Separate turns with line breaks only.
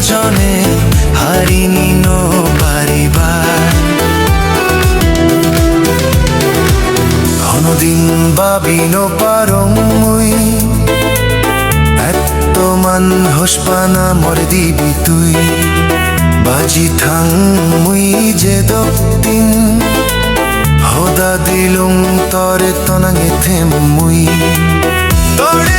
জনে হারিনি নো পারিবার কোনদিন ভাবিন পারং মুই এত মান হোসপানা মর দিবি তুই বাজি থাং মুই যে দক্ষিণ হদা দিলুং তরে তনাঙে থেম মুই তোরে